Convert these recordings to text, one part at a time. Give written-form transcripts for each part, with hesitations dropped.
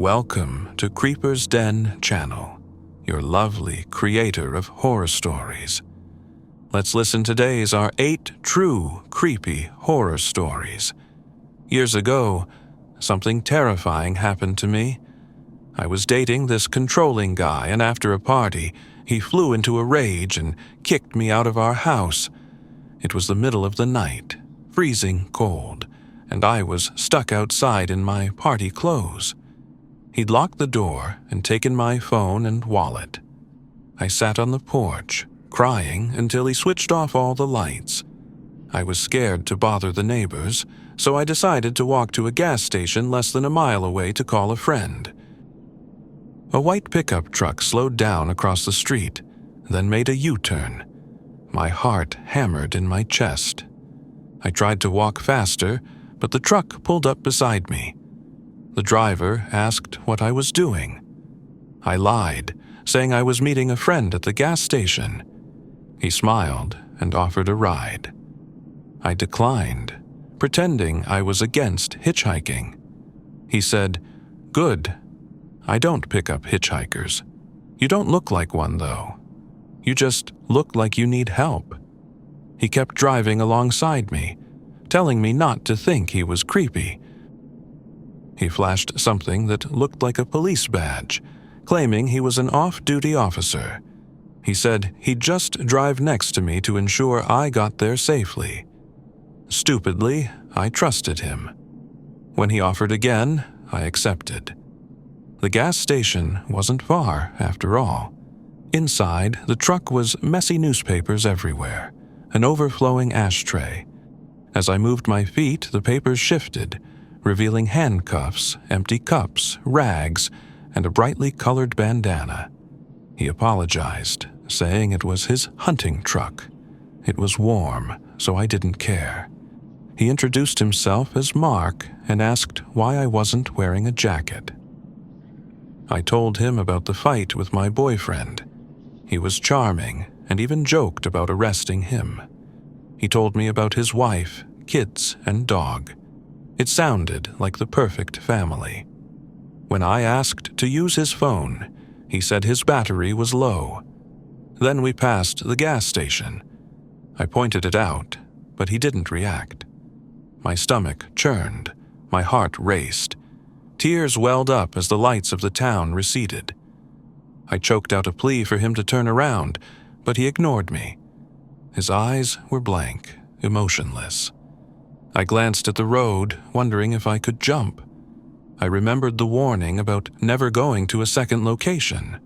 Welcome to Creeper's Den channel, your lovely creator of horror stories. Let's listen to today's our 8 true creepy horror stories. Years ago, something terrifying happened to me. I was dating this controlling guy, and after a party, he flew into a rage and kicked me out of our house. It was the middle of the night, freezing cold, and I was stuck outside in my party clothes. He'd locked the door and taken my phone and wallet. I sat on the porch, crying until he switched off all the lights. I was scared to bother the neighbors, so I decided to walk to a gas station less than a mile away to call a friend. A white pickup truck slowed down across the street, then made a U-turn. My heart hammered in my chest. I tried to walk faster, but the truck pulled up beside me. The driver asked what I was doing. I lied, saying I was meeting a friend at the gas station. He smiled and offered a ride. I declined, pretending I was against hitchhiking. He said, "Good. I don't pick up hitchhikers. You don't look like one, though. You just look like you need help." He kept driving alongside me, telling me not to think he was creepy. He flashed something that looked like a police badge, claiming he was an off-duty officer. He said he'd just drive next to me to ensure I got there safely. Stupidly, I trusted him. When he offered again, I accepted. The gas station wasn't far, after all. Inside, the truck was messy newspapers everywhere, an overflowing ashtray. As I moved my feet, the papers shifted, revealing handcuffs, empty cups, rags, and a brightly colored bandana. He apologized, saying it was his hunting truck. It was warm, so I didn't care. He introduced himself as Mark and asked why I wasn't wearing a jacket. I told him about the fight with my boyfriend. He was charming and even joked about arresting him. He told me about his wife, kids, and dog. It sounded like the perfect family. When I asked to use his phone, he said his battery was low. Then we passed the gas station. I pointed it out, but he didn't react. My stomach churned, my heart raced. Tears welled up as the lights of the town receded. I choked out a plea for him to turn around, but he ignored me. His eyes were blank, emotionless. I glanced at the road, wondering if I could jump. I remembered the warning about never going to a second location.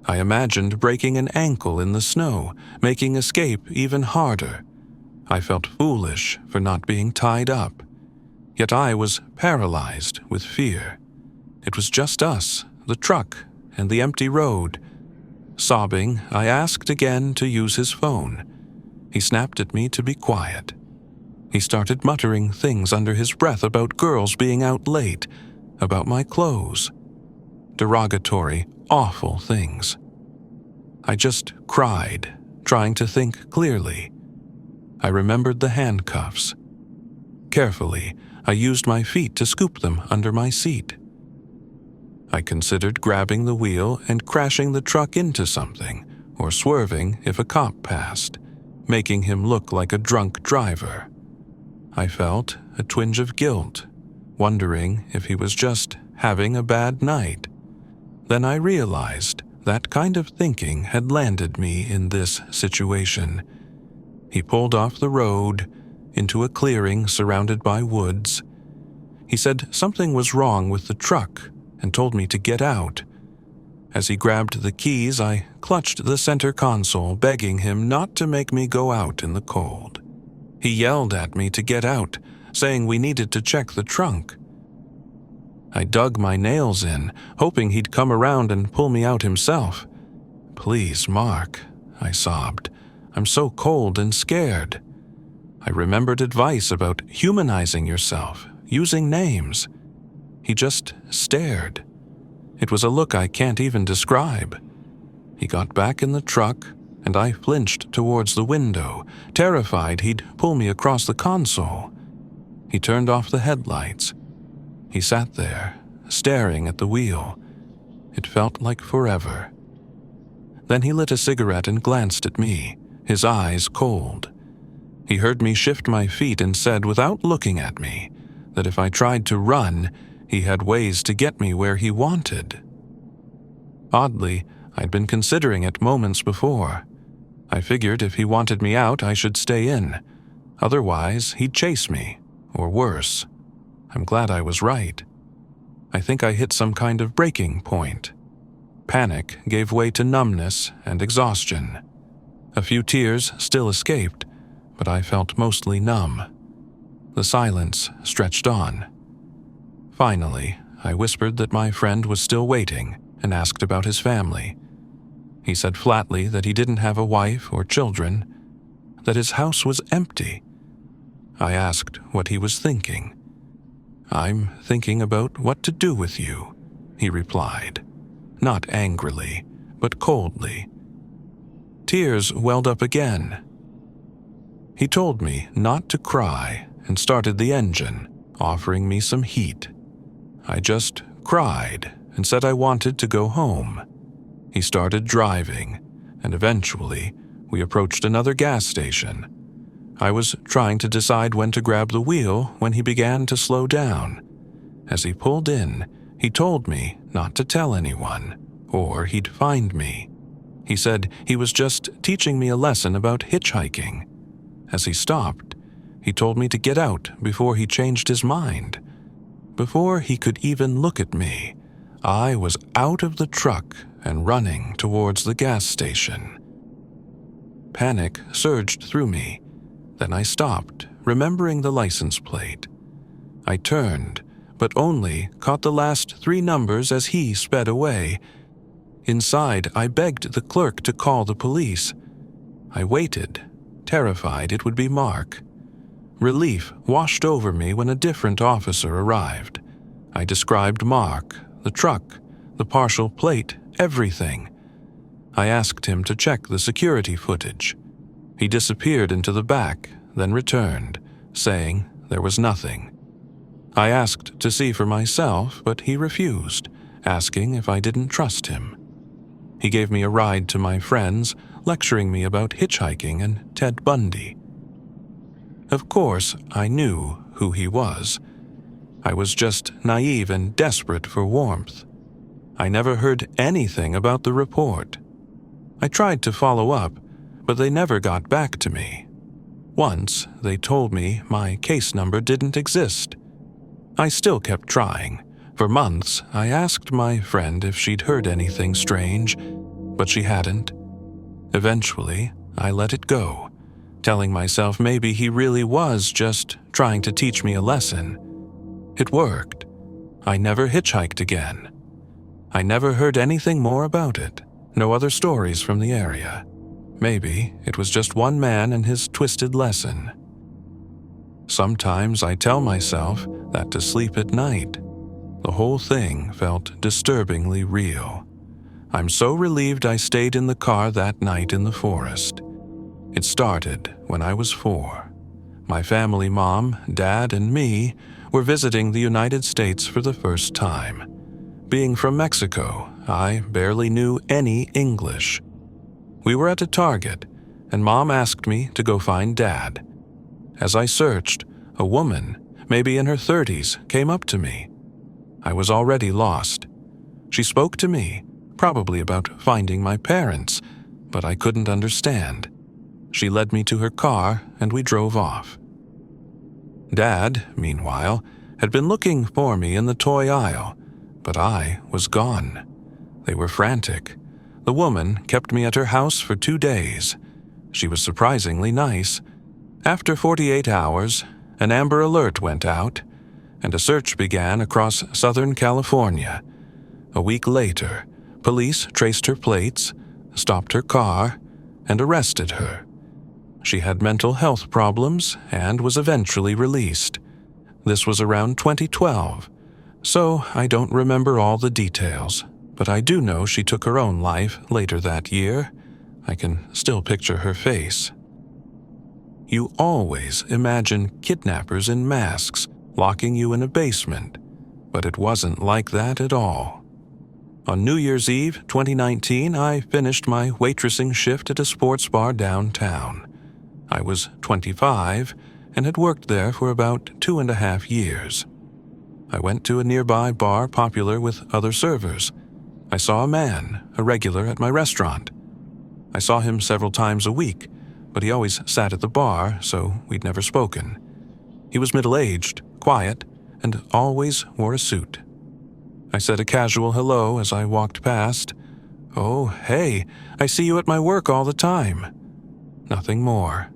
I imagined breaking an ankle in the snow, making escape even harder. I felt foolish for not being tied up. Yet I was paralyzed with fear. It was just us, the truck, and the empty road. Sobbing, I asked again to use his phone. He snapped at me to be quiet. He started muttering things under his breath about girls being out late, about my clothes. Derogatory, awful things. I just cried, trying to think clearly. I remembered the handcuffs. Carefully, I used my feet to scoop them under my seat. I considered grabbing the wheel and crashing the truck into something, or swerving if a cop passed, making him look like a drunk driver. I felt a twinge of guilt, wondering if he was just having a bad night. Then I realized that kind of thinking had landed me in this situation. He pulled off the road into a clearing surrounded by woods. He said something was wrong with the truck and told me to get out. As he grabbed the keys, I clutched the center console, begging him not to make me go out in the cold. He yelled at me to get out, saying we needed to check the trunk. I dug my nails in, hoping he'd come around and pull me out himself. "Please, Mark," I sobbed. "I'm so cold and scared." I remembered advice about humanizing yourself, using names. He just stared. It was a look I can't even describe. He got back in the truck, and I flinched towards the window, terrified he'd pull me across the console. He turned off the headlights. He sat there, staring at the wheel. It felt like forever. Then he lit a cigarette and glanced at me, his eyes cold. He heard me shift my feet and said, without looking at me, that if I tried to run, he had ways to get me where he wanted. Oddly, I'd been considering it moments before. I figured if he wanted me out, I should stay in. Otherwise, he'd chase me, or worse. I'm glad I was right. I think I hit some kind of breaking point. Panic gave way to numbness and exhaustion. A few tears still escaped, but I felt mostly numb. The silence stretched on. Finally, I whispered that my friend was still waiting and asked about his family. He said flatly that he didn't have a wife or children, that his house was empty. I asked what he was thinking. "I'm thinking about what to do with you," he replied, not angrily, but coldly. Tears welled up again. He told me not to cry and started the engine, offering me some heat. I just cried and said I wanted to go home. He started driving, and eventually we approached another gas station. I was trying to decide when to grab the wheel when he began to slow down. As he pulled in, he told me not to tell anyone, or he'd find me. He said he was just teaching me a lesson about hitchhiking. As he stopped, he told me to get out before he changed his mind. Before he could even look at me, I was out of the truck and running towards the gas station. Panic surged through me. Then I stopped, remembering the license plate. I turned, but only caught the last 3 numbers as he sped away. Inside, I begged the clerk to call the police. I waited, terrified it would be Mark. Relief washed over me when a different officer arrived. I described Mark, the truck, the partial plate, everything. I asked him to check the security footage. He disappeared into the back, then returned, saying there was nothing. I asked to see for myself, but he refused, asking if I didn't trust him. He gave me a ride to my friends, lecturing me about hitchhiking and Ted Bundy. Of course, I knew who he was. I was just naive and desperate for warmth. I never heard anything about the report. I tried to follow up, but they never got back to me. Once, they told me my case number didn't exist. I still kept trying. For months, I asked my friend if she'd heard anything strange, but she hadn't. Eventually, I let it go, telling myself maybe he really was just trying to teach me a lesson. It worked. I never hitchhiked again. I never heard anything more about it, no other stories from the area. Maybe it was just one man and his twisted lesson. Sometimes I tell myself that to sleep at night, the whole thing felt disturbingly real. I'm so relieved I stayed in the car that night in the forest. It started when I was 4. My family, Mom, Dad, and me were visiting the United States for the first time. Being from Mexico, I barely knew any English. We were at a Target, and Mom asked me to go find Dad. As I searched, a woman, maybe in her 30s, came up to me. I was already lost. She spoke to me, probably about finding my parents, but I couldn't understand. She led me to her car, and we drove off. Dad, meanwhile, had been looking for me in the toy aisle, but I was gone. They were frantic. The woman kept me at her house for 2 days. She was surprisingly nice. After 48 hours, an Amber Alert went out, and a search began across Southern California. A week later, police traced her plates, stopped her car, and arrested her. She had mental health problems and was eventually released. This was around 2012, so I don't remember all the details, but I do know she took her own life later that year. I can still picture her face. You always imagine kidnappers in masks locking you in a basement, but it wasn't like that at all. On New Year's Eve 2019, I finished my waitressing shift at a sports bar downtown. I was 25 and had worked there for about 2.5 years. I went to a nearby bar popular with other servers. I saw a man, a regular at my restaurant. I saw him several times a week, but he always sat at the bar, so we'd never spoken. He was middle-aged, quiet, and always wore a suit. I said a casual hello as I walked past. "Oh, hey, I see you at my work all the time." Nothing more.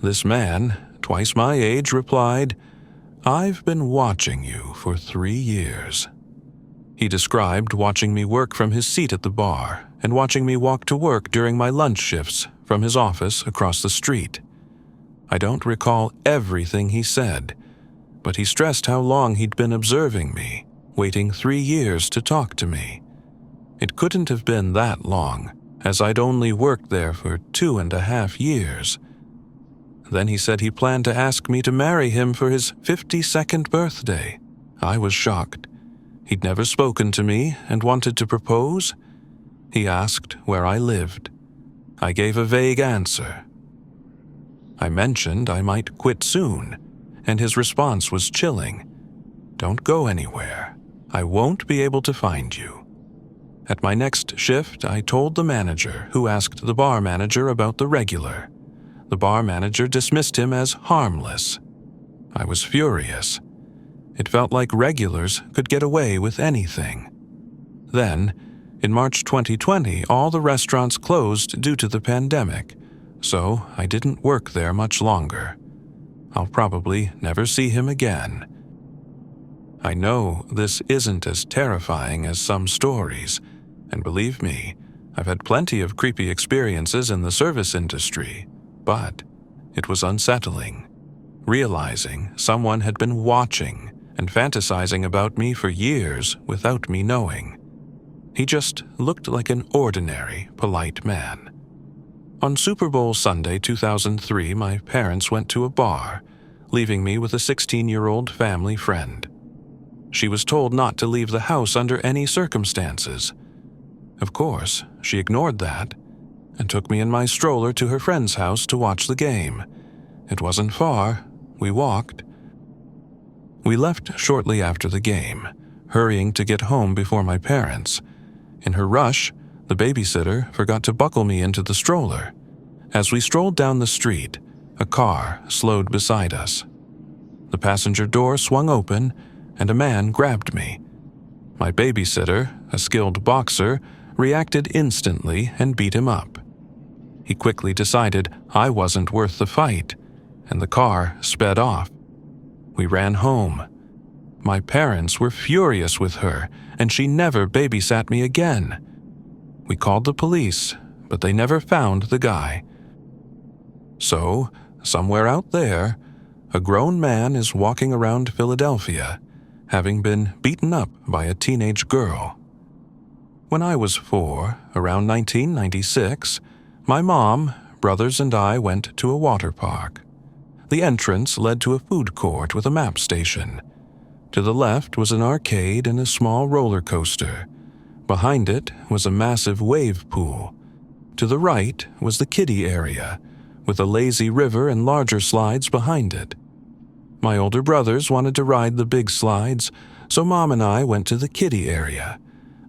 This man, twice my age, replied, "I've been watching you for 3 years." He described watching me work from his seat at the bar and watching me walk to work during my lunch shifts from his office across the street. I don't recall everything he said, but he stressed how long he'd been observing me, waiting 3 years to talk to me. It couldn't have been that long, as I'd only worked there for 2.5 years. Then he said he planned to ask me to marry him for his 52nd birthday. I was shocked. He'd never spoken to me and wanted to propose. He asked where I lived. I gave a vague answer. I mentioned I might quit soon, and his response was chilling. "Don't go anywhere. I won't be able to find you." At my next shift, I told the manager, who asked the bar manager about the regular. The bar manager dismissed him as harmless. I was furious. It felt like regulars could get away with anything. Then, in March 2020, all the restaurants closed due to the pandemic, so I didn't work there much longer. I'll probably never see him again. I know this isn't as terrifying as some stories, and believe me, I've had plenty of creepy experiences in the service industry, but it was unsettling, realizing someone had been watching and fantasizing about me for years without me knowing. He just looked like an ordinary, polite man. On Super Bowl Sunday 2003, my parents went to a bar, leaving me with a 16-year-old family friend. She was told not to leave the house under any circumstances. Of course, she ignored that and took me in my stroller to her friend's house to watch the game. It wasn't far. We walked. We left shortly after the game, hurrying to get home before my parents. In her rush, the babysitter forgot to buckle me into the stroller. As we strolled down the street, a car slowed beside us. The passenger door swung open, and a man grabbed me. My babysitter, a skilled boxer, reacted instantly and beat him up. He quickly decided I wasn't worth the fight, and the car sped off. We ran home. My parents were furious with her, and she never babysat me again. We called the police, but they never found the guy. So, somewhere out there, a grown man is walking around Philadelphia, having been beaten up by a teenage girl. When I was 4, around 1996, my mom, brothers, and I went to a water park. The entrance led to a food court with a map station. To the left was an arcade and a small roller coaster. Behind it was a massive wave pool. To the right was the kiddie area, with a lazy river and larger slides behind it. My older brothers wanted to ride the big slides, so Mom and I went to the kiddie area.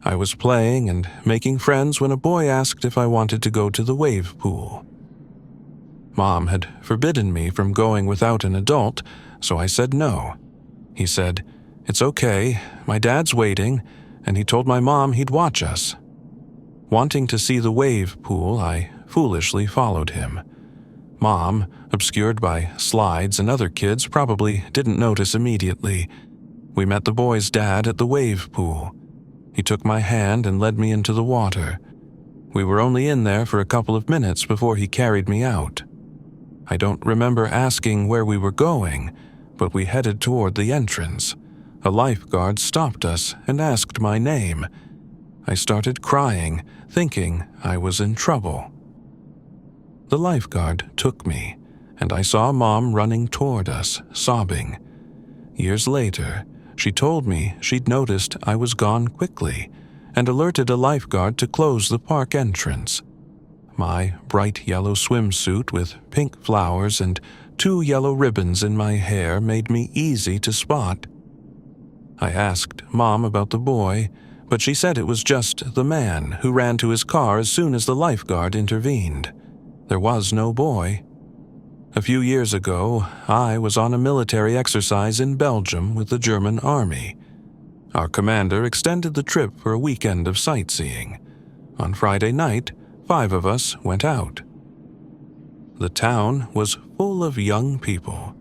I was playing and making friends when a boy asked if I wanted to go to the wave pool. Mom had forbidden me from going without an adult, so I said no. He said, "It's okay, my dad's waiting," and he told my mom he'd watch us. Wanting to see the wave pool, I foolishly followed him. Mom, obscured by slides and other kids, probably didn't notice immediately. We met the boy's dad at the wave pool. He took my hand and led me into the water. We were only in there for a couple of minutes before he carried me out. I don't remember asking where we were going, but we headed toward the entrance. A lifeguard stopped us and asked my name. I started crying, thinking I was in trouble. The lifeguard took me, and I saw Mom running toward us, sobbing. Years later, She told me she'd noticed I was gone quickly and alerted a lifeguard to close the park entrance. My bright yellow swimsuit with pink flowers and 2 yellow ribbons in my hair made me easy to spot. I asked Mom about the boy, but she said it was just the man who ran to his car as soon as the lifeguard intervened. There was no boy. A few years ago, I was on a military exercise in Belgium with the German army. Our commander extended the trip for a weekend of sightseeing. On Friday night, 5 of us went out. The town was full of young people,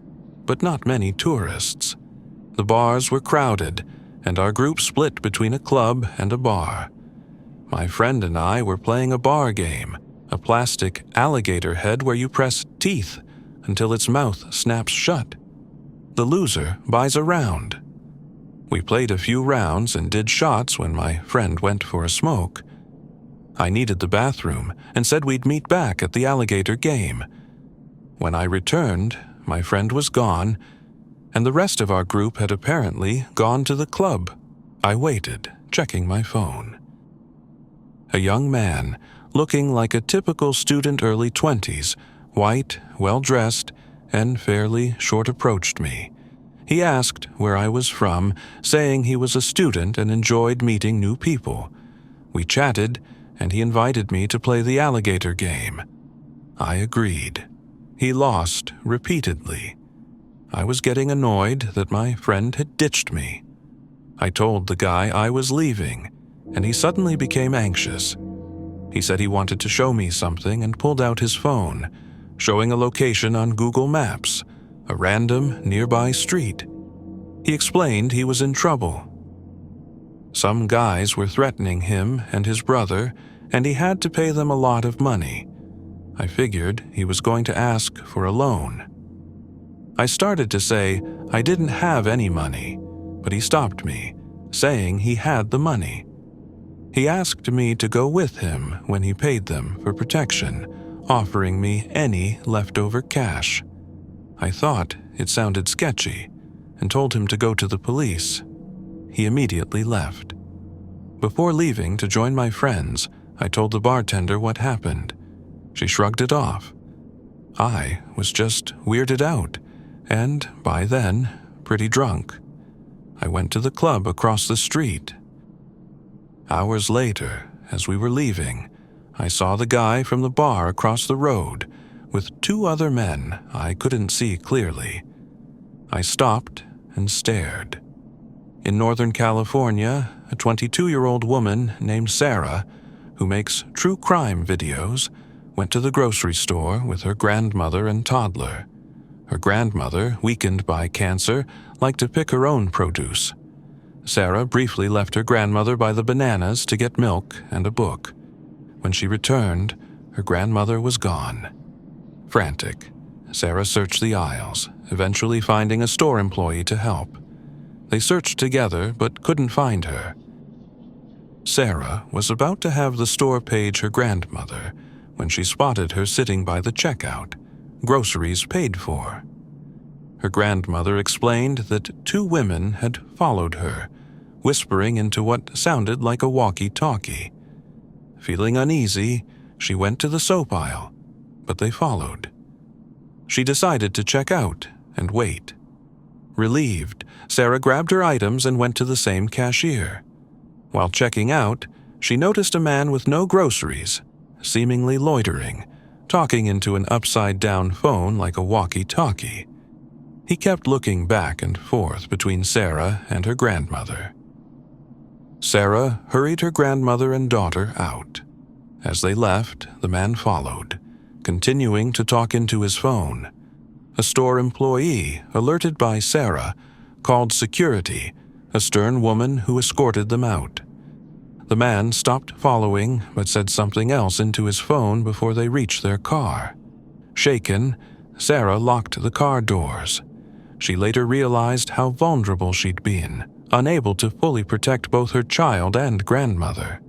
but not many tourists. The bars were crowded, and our group split between a club and a bar. My friend and I were playing a bar game, a plastic alligator head where you press teeth until its mouth snaps shut. The loser buys a round. We played a few rounds and did shots when my friend went for a smoke. I needed the bathroom and said we'd meet back at the alligator game. When I returned, my friend was gone, and the rest of our group had apparently gone to the club. I waited, checking my phone. A young man, looking like a typical student early 20s, white, well-dressed, and fairly short, approached me. He asked where I was from, saying he was a student and enjoyed meeting new people. We chatted, and he invited me to play the alligator game. I agreed. He lost repeatedly. I was getting annoyed that my friend had ditched me. I told the guy I was leaving, and he suddenly became anxious. He said he wanted to show me something and pulled out his phone, showing a location on Google Maps, a random nearby street. He explained he was in trouble. Some guys were threatening him and his brother, and he had to pay them a lot of money. I figured he was going to ask for a loan. I started to say I didn't have any money, but he stopped me, saying he had the money. He asked me to go with him when he paid them for protection, offering me any leftover cash. I thought it sounded sketchy and told him to go to the police. He immediately left. Before leaving to join my friends, I told the bartender what happened. She shrugged it off. I was just weirded out, and by then, pretty drunk. I went to the club across the street. Hours later, as we were leaving, I saw the guy from the bar across the road with 2 other men I couldn't see clearly. I stopped and stared. In Northern California, a 22-year-old woman named Sarah, who makes true crime videos, went to the grocery store with her grandmother and toddler. Her grandmother, weakened by cancer, liked to pick her own produce. Sarah briefly left her grandmother by the bananas to get milk and a book. When she returned, her grandmother was gone. Frantic, Sarah searched the aisles, eventually finding a store employee to help. They searched together but couldn't find her. Sarah was about to have the store page her grandmother when she spotted her sitting by the checkout, groceries paid for. Her grandmother explained that 2 women had followed her, whispering into what sounded like a walkie-talkie. Feeling uneasy, she went to the soap aisle, but they followed. She decided to check out and wait. Relieved, Sarah grabbed her items and went to the same cashier. While checking out, she noticed a man with no groceries, seemingly loitering, talking into an upside-down phone like a walkie-talkie. He kept looking back and forth between Sarah and her grandmother. Sarah hurried her grandmother and daughter out. As they left, the man followed, continuing to talk into his phone. A store employee, alerted by Sarah, called security, a stern woman who escorted them out. The man stopped following but said something else into his phone before they reached their car. Shaken, Sarah locked the car doors. She later realized how vulnerable she'd been, unable to fully protect both her child and grandmother.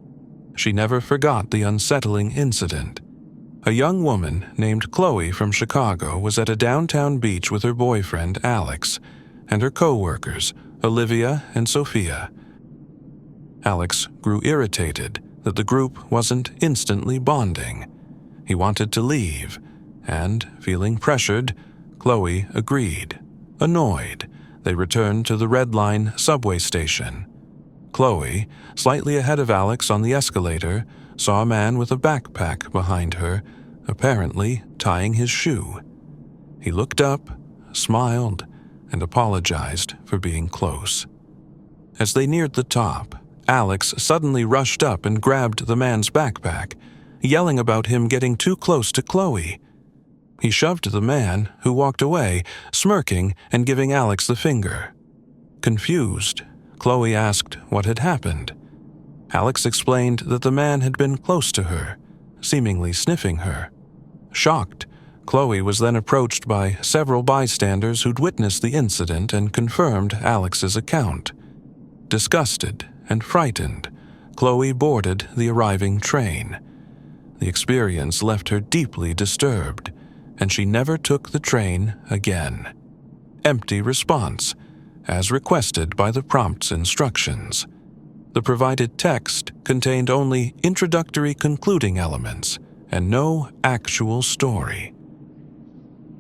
She never forgot the unsettling incident. A young woman named Chloe from Chicago was at a downtown beach with her boyfriend, Alex, and her co-workers, Olivia and Sophia. Alex grew irritated that the group wasn't instantly bonding. He wanted to leave, and, feeling pressured, Chloe agreed. Annoyed, they returned to the Red Line subway station. Chloe, slightly ahead of Alex on the escalator, saw a man with a backpack behind her, apparently tying his shoe. He looked up, smiled, and apologized for being close. As they neared the top, Alex suddenly rushed up and grabbed the man's backpack, yelling about him getting too close to Chloe. He shoved the man, who walked away, smirking and giving Alex the finger. Confused, Chloe asked what had happened. Alex explained that the man had been close to her, seemingly sniffing her. Shocked, Chloe was then approached by several bystanders who'd witnessed the incident and confirmed Alex's account. Disgusted and frightened, Chloe boarded the arriving train. The experience left her deeply disturbed, and she never took the train again. Empty response, as requested by the prompt's instructions. The provided text contained only introductory concluding elements and no actual story.